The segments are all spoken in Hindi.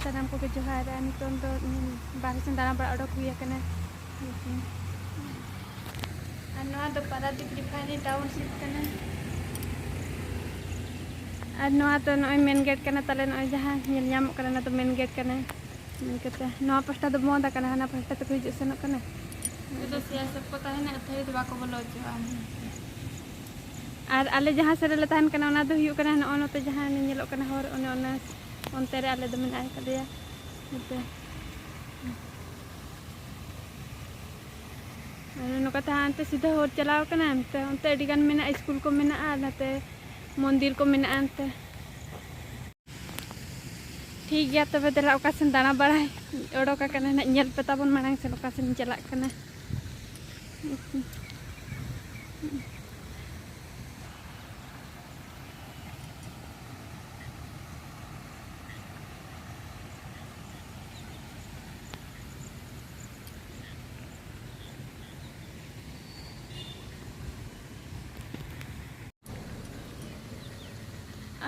सानाम को जोहार नितों दो बाहर से दाना बड़ा उडक हुई कना नवा दो पारादीप रिफाइनरी टाउनशिप कना और नवा तो नॉय मेन गेट कना तले नॉय जहां नेल नाम कना ना तो मेन गेट कना मेन कते नवा पास्टा दो बंद कना हना पास्टा तो हिजु सेनक कना तो सियासत को ताहेना अथई दो बाको बोलो जो और आले जहां से ले ताहन कना ओना दो हुयु कना न ओनते जहां नेलो कना हर ओने ओना ओनते रे आले दो मेन आय कदेया नते नो कथा अंते सीधा हर चलाव कना अंते ओनते अडी गान मेना स्कूल को मेना आ नते मंदिर को मेना अंते ठीक गया तबे दला ओका सेन दाना बड़ाय ओडोका कना न नेल पता बन मांग से ओका सेन चला कना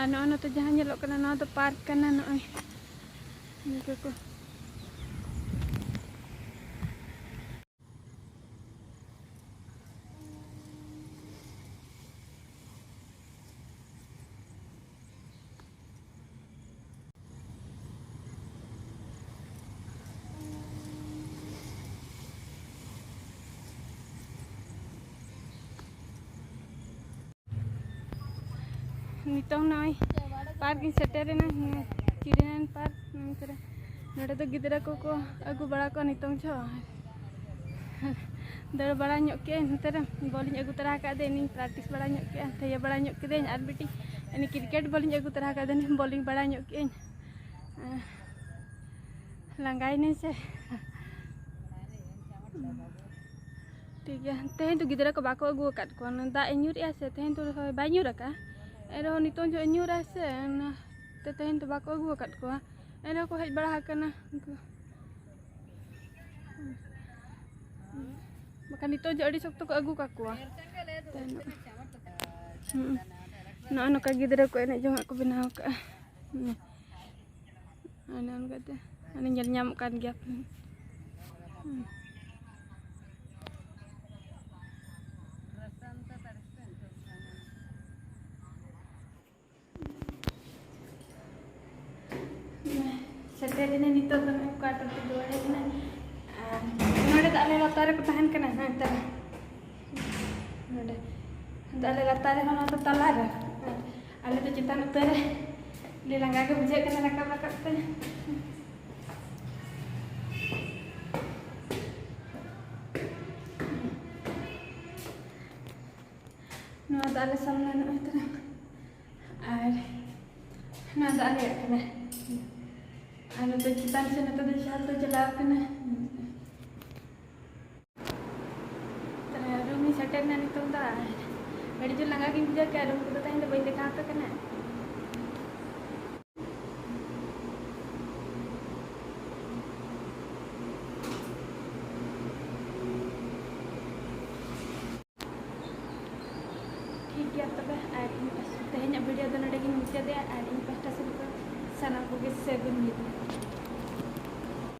नो तो जहाँ नेलो कना नो तो पार्क कना नोय निको को नितों नोय पार्क सेटेरेना चिड़ियान पार्क नोडे तो गिदरा को अगु बड़ा को नितों छो दड़ बड़ा ᱧᱚᱜ के नतरे बॉलिंग अगु तरा का दे नि प्रैक्टिस बड़ा ᱧᱚᱜ के थैया बड़ा ᱧᱚᱜ के आर बेटी एनी क्रिकेट बॉलिंग अगु तरा का दे नि बॉलिंग बड़ा ᱧᱚᱜ के लंगाई ने से ठीक है तेहें तो गिदरा को बाको अगु काट को दा न्यूरिया से तेहें तो बाय न्यूरका एरो नितों जो न्यूरा से ते तेहें तो बाको अगु काट को एरो को हेज बड़ा हकना बका नितों जो अड़ी सख्त को अगु काकुआ नो नका गिदरा को एने जो को बनाव का आने अनगते आने ñel ñam kan गया सेटेरेना नितो तो काटो के दोड़े ना नोडे दाले लतारे को तहन कना ना तर नोडे दाले लतारे होना तो तला रे आले तो चितान उतर ले लंगा के बुझे कना रकब रकब ते नो दाले सामने ना उतर और ना दाले कना आनो तो चितान से नतो दे शाल तो चलाव कना तने रूमी सेटर ना नितो दा बड़ी जो लंगा की बुझा के रूम को ताइन तो बई देखा तो कना ठीक है तबे आज तेहें वीडियो दो नडे की मुचादे आज इन पास्टा से साना को के सेवन